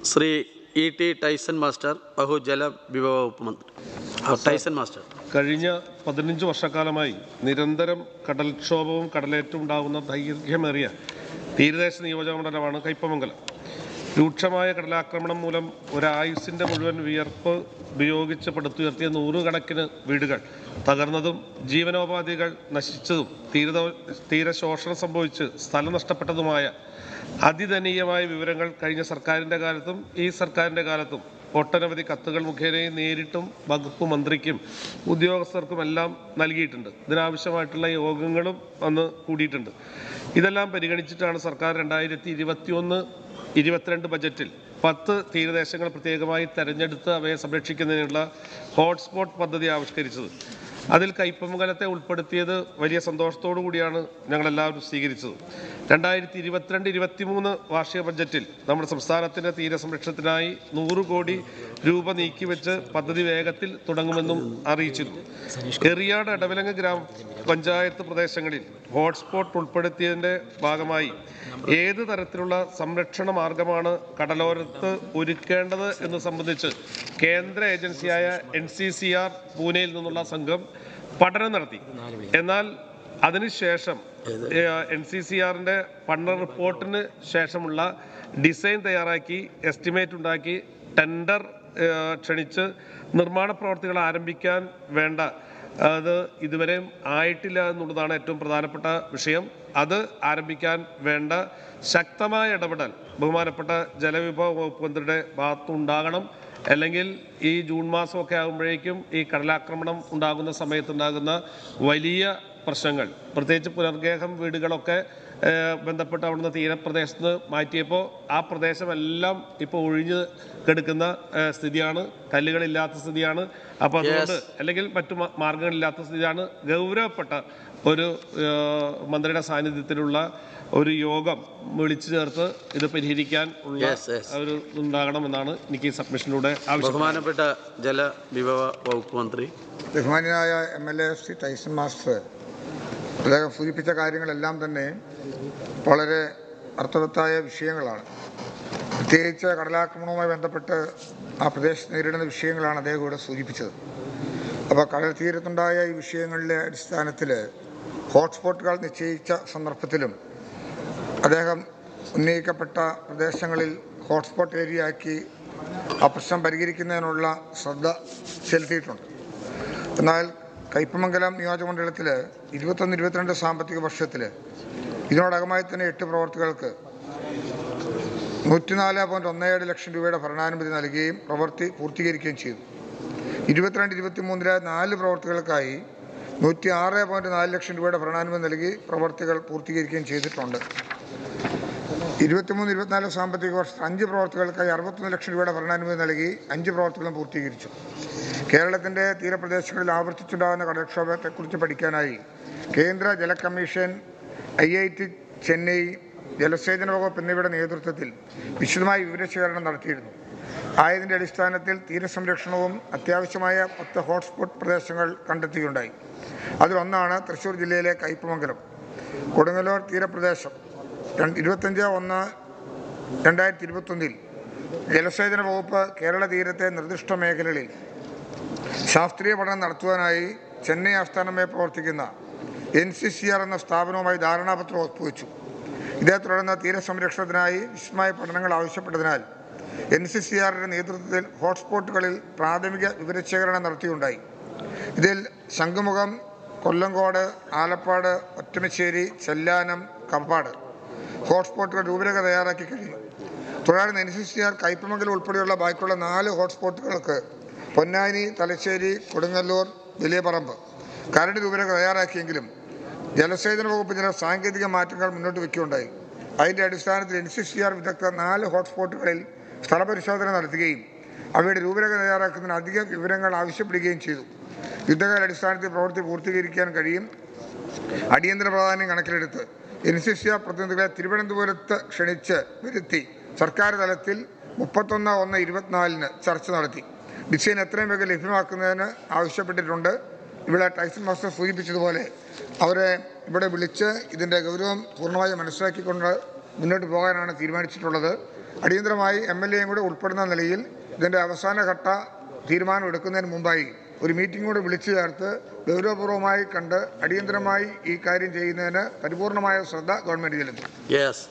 Shri E.T. Tyson master, ബഹുജല വിഭവ വകുപ്പ് മന്ത്രി. Tyson master. കഴിഞ്ഞ 15 വർഷക്കാലമായി നിരന്തരം കടൽക്ഷോഭവും കടലേറ്റവും ഉണ്ടാകുന്ന ദൈർഘ്യമേറിയ തീരദേശ നിയോജകമണ്ഡലമാണ് കയ്പമംഗലം. രൂക്ഷമായ കടലാക്രമണം മൂലം ഒരായുസിൻ്റെ മുഴുവൻ വിയർപ്പ് ഉപയോഗിച്ച് പടുത്തുയർത്തിയ നൂറുകണക്കിന് വീടുകൾ തകർന്നതും ജീവനോപാധികൾ നശിച്ചതും തീരശോഷണം സംഭവിച്ച് സ്ഥലം നഷ്ടപ്പെട്ടതുമായ അതിദയനീയമായ വിവരങ്ങൾ കഴിഞ്ഞ സർക്കാരിൻ്റെ കാലത്തും ഈ സർക്കാരിൻ്റെ കാലത്തും ഒട്ടനവധി കത്തുകൾ മുഖേനയും നേരിട്ടും വകുപ്പ് മന്ത്രിക്കും ഉദ്യോഗസ്ഥർക്കുമെല്ലാം നൽകിയിട്ടുണ്ട്. ഇതിനാവശ്യമായിട്ടുള്ള യോഗങ്ങളും അന്ന് കൂടിയിട്ടുണ്ട്. ഇതെല്ലാം പരിഗണിച്ചിട്ടാണ് സർക്കാർ 2021-22 ബജറ്റിൽ 10 തീരദേശങ്ങൾ പ്രത്യേകമായി തെരഞ്ഞെടുത്ത് അവയെ സംരക്ഷിക്കുന്നതിനുള്ള ഹോട്ട്സ്പോട്ട് പദ്ധതി ആവിഷ്കരിച്ചത്. അതിൽ കയ്പമംഗലത്തെ ഉൾപ്പെടുത്തിയത് വലിയ സന്തോഷത്തോടു കൂടിയാണ് ഞങ്ങളെല്ലാവരും സ്വീകരിച്ചത്. 2022-23 വാർഷിക ബഡ്ജറ്റിൽ നമ്മുടെ സംസ്ഥാനത്തിൻ്റെ തീരസംരക്ഷണത്തിനായി 100 കോടി രൂപ നീക്കിവെച്ച് പദ്ധതി വേഗത്തിൽ തുടങ്ങുമെന്നും അറിയിച്ചിരുന്നു. എറിയാട് എടവിലങ്ങ് ഗ്രാമപഞ്ചായത്ത് പ്രദേശങ്ങളിൽ ഹോട്ട്സ്പോട്ട് ഉൾപ്പെടുത്തിയതിൻ്റെ ഭാഗമായി ഏത് തരത്തിലുള്ള സംരക്ഷണ മാർഗമാണ് കടലോരത്ത് ഒരുക്കേണ്ടത് എന്ന് സംബന്ധിച്ച് കേന്ദ്ര ഏജൻസിയായ NCCR പൂനെയിൽ നിന്നുള്ള സംഘം പഠനം നടത്തി. എന്നാൽ അതിനുശേഷം NCCRൻ്റെ പഠന റിപ്പോർട്ടിന് ശേഷമുള്ള ഡിസൈൻ തയ്യാറാക്കി, എസ്റ്റിമേറ്റ് ഉണ്ടാക്കി, ടെൻഡർ ക്ഷണിച്ച് നിർമ്മാണ പ്രവർത്തികൾ ആരംഭിക്കാൻ വേണ്ട അത് ഇതുവരെയും ആയിട്ടില്ല എന്നുള്ളതാണ് ഏറ്റവും പ്രധാനപ്പെട്ട വിഷയം. അത് ആരംഭിക്കാൻ വേണ്ട ശക്തമായ ഇടപെടൽ ബഹുമാനപ്പെട്ട ജലവിഭവ വകുപ്പ് മന്ത്രിയുടെ ഭാഗത്തുണ്ടാകണം. അല്ലെങ്കിൽ ഈ ജൂൺ മാസമൊക്കെ ആകുമ്പോഴേക്കും ഈ കടലാക്രമണം ഉണ്ടാകുന്ന സമയത്തുണ്ടാകുന്ന വലിയ പ്രശ്നങ്ങൾ, പ്രത്യേകിച്ച് പുനർഗേഹം വീടുകളൊക്കെ ബന്ധപ്പെട്ട് അവിടുന്ന് തീരപ്രദേശത്ത് മാറ്റിയപ്പോൾ ആ പ്രദേശമെല്ലാം ഇപ്പോൾ ഒഴിഞ്ഞ് കിടക്കുന്ന സ്ഥിതിയാണ്, കല്ലുകളില്ലാത്ത സ്ഥിതിയാണ്. അപ്പോൾ അതുകൊണ്ട് അല്ലെങ്കിൽ മറ്റു മാർഗങ്ങളില്ലാത്ത സ്ഥിതിയാണ്. ഗൗരവപ്പെട്ട ഒരു മന്ത്രിയുടെ സാന്നിധ്യത്തിലുള്ള ഒരു യോഗം വിളിച്ചു ചേർത്ത് ഇത് പരിഹരിക്കാൻ ഉള്ള ഒരു ഉണ്ടാകണമെന്നാണ് എനിക്ക് ഈ സബ്മിഷനിലൂടെ ആവശ്യം. ബഹുമാനപ്പെട്ട ജലവിഭവ വകുപ്പ് മന്ത്രി. ബഹുമാനായ MLA ശ്രീ ടൈസൺ മാസ്റ്റർ അദ്ദേഹം സൂചിപ്പിച്ച കാര്യങ്ങളെല്ലാം തന്നെ വളരെ അർത്ഥവത്തായ വിഷയങ്ങളാണ്. പ്രത്യേകിച്ച് കടലാക്രമണവുമായി ബന്ധപ്പെട്ട് ആ പ്രദേശത്ത് നേരിടുന്ന വിഷയങ്ങളാണ് അദ്ദേഹം ഇവിടെ സൂചിപ്പിച്ചത്. അപ്പോൾ കടൽ തീരത്തുണ്ടായ ഈ വിഷയങ്ങളുടെ അടിസ്ഥാനത്തിൽ ഹോട്ട്സ്പോട്ടുകൾ നിശ്ചയിച്ച സന്ദർഭത്തിലും അദ്ദേഹം ഉന്നയിക്കപ്പെട്ട പ്രദേശങ്ങളിൽ ഹോട്ട്സ്പോട്ട് ഏരിയയാക്കി ആ പ്രശ്നം പരിഹരിക്കുന്നതിനുള്ള ശ്രദ്ധ ചെലുത്തിയിട്ടുണ്ട്. എന്നാൽ കയ്പമംഗലം നിയോജകമണ്ഡലത്തിൽ 21-22 സാമ്പത്തിക വർഷത്തിൽ ഇതിനോടകമായി തന്നെ 8 പ്രവർത്തികൾക്ക് 104.17 ലക്ഷം രൂപയുടെ ഭരണാനുമതി നൽകുകയും പ്രവൃത്തി പൂർത്തീകരിക്കുകയും ചെയ്തു. 22-23 4 പ്രവർത്തികൾക്കായി 106.4 ലക്ഷം രൂപയുടെ ഭരണാനുമതി നൽകി പ്രവർത്തികൾ പൂർത്തീകരിക്കുകയും ചെയ്തിട്ടുണ്ട്. 23-24 സാമ്പത്തിക വർഷം 5 പ്രവർത്തികൾക്കായി 61 ലക്ഷം രൂപയുടെ ഭരണാനുമതി നൽകി 5 പ്രവർത്തികളും പൂർത്തീകരിച്ചു. കേരളത്തിൻ്റെ തീരപ്രദേശങ്ങളിൽ ആവർത്തിച്ചുണ്ടാകുന്ന കടൽക്ഷോഭത്തെക്കുറിച്ച് പഠിക്കാനായി കേന്ദ്ര ജല കമ്മീഷൻ, IIT ചെന്നൈ, ജലസേചന വകുപ്പ് എന്നിവയുടെ നേതൃത്വത്തിൽ വിശദമായ വിവരശേഖരണം നടത്തിയിരുന്നു. ആയതിൻ്റെ അടിസ്ഥാനത്തിൽ തീരസംരക്ഷണവും അത്യാവശ്യമായ 10 ഹോട്ട്സ്പോട്ട് പ്രദേശങ്ങൾ കണ്ടെത്തുകയുണ്ടായി. അതിലൊന്നാണ് തൃശ്ശൂർ ജില്ലയിലെ കയ്പമംഗലം. കൊടുങ്ങല്ലൂർ തീരപ്രദേശം 25/1/2021 ജലസേചന വകുപ്പ് കേരള തീരത്തെ നിർദ്ദിഷ്ട മേഖലകളിൽ ശാസ്ത്രീയ പഠനം നടത്തുവാനായി ചെന്നൈ ആസ്ഥാനമായി പ്രവർത്തിക്കുന്ന NCCR എന്ന സ്ഥാപനവുമായി ധാരണാപത്രം ഒപ്പുവെച്ചു. ഇതേ തുടർന്ന് തീരസംരക്ഷണത്തിനായി വിശദമായ പഠനങ്ങൾ ആവശ്യപ്പെട്ടതിനാൽ NCCRന്റെ നേതൃത്വത്തിൽ ഹോട്ട്സ്പോട്ടുകളിൽ പ്രാഥമിക വിവരശേഖരണം നടത്തിയുണ്ടായി. ഇതിൽ ശംഖുമുഖം, കൊല്ലങ്കോട്, ആലപ്പാട്, ഒറ്റമശ്ശേരി, ചെല്ലാനം, കപ്പാട് ഹോട്ട്സ്പോട്ടുകൾ രൂപരേഖ തയ്യാറാക്കി കഴിഞ്ഞു. തുടർന്ന് NCCR കയ്പമംഗലം ഉൾപ്പെടെയുള്ള ബാക്കിയുള്ള 4 ഹോട്ട്സ്പോട്ടുകൾക്ക് പൊന്നാനി, തലശ്ശേരി, കൊടുങ്ങല്ലൂർ, വലിയ പറമ്പ് കരട് രൂപരേഖ തയ്യാറാക്കിയെങ്കിലും ജലസേചന വകുപ്പ് ചില സാങ്കേതിക മാറ്റങ്ങൾ മുന്നോട്ട് വയ്ക്കുകയുണ്ടായി. അതിൻ്റെ അടിസ്ഥാനത്തിൽ NCCR വിദഗ്ധർ 4 ഹോട്ട്സ്പോട്ടുകളിൽ സ്ഥലപരിശോധന നടത്തുകയും അവയുടെ രൂപരേഖ തയ്യാറാക്കുന്നതിന് അധിക വിവരങ്ങൾ ആവശ്യപ്പെടുകയും ചെയ്തു. യുദ്ധകാല അടിസ്ഥാനത്തിൽ പ്രവൃത്തി പൂർത്തീകരിക്കാൻ കഴിയും. അടിയന്തര പ്രാധാന്യം കണക്കിലെടുത്ത് NCCR പ്രതിനിധികളെ തിരുവനന്തപുരത്ത് ക്ഷണിച്ച് വരുത്തി സർക്കാർ തലത്തിൽ 31/1/24 ചർച്ച നടത്തി. ഡിസൈൻ എത്രയും വേഗം ലഭ്യമാക്കുന്നതിന് ആവശ്യപ്പെട്ടിട്ടുണ്ട്. ഇവിടെ ടൈസൺ മാസ്റ്റർ സൂചിപ്പിച്ചതുപോലെ അവരെ ഇവിടെ വിളിച്ച് ഇതിൻ്റെ ഗൗരവം പൂർണ്ണമായി മനസ്സിലാക്കിക്കൊണ്ട് മുന്നോട്ട് പോകാനാണ് തീരുമാനിച്ചിട്ടുള്ളത്. അടിയന്തരമായി MLAയും കൂടെ ഉൾപ്പെടുന്ന നിലയിൽ ഇതിൻ്റെ അവസാനഘട്ട തീരുമാനം എടുക്കുന്നതിന് മുമ്പായി ഒരു മീറ്റിംഗ് കൂടെ വിളിച്ചു ചേർത്ത് ഗൗരവപൂർവ്വമായി കണ്ട് അടിയന്തരമായി ഈ കാര്യം ചെയ്യുന്നതിന് പരിപൂർണമായ ശ്രദ്ധ ഗവൺമെൻറ് ചെലുത്തും. യെസ്.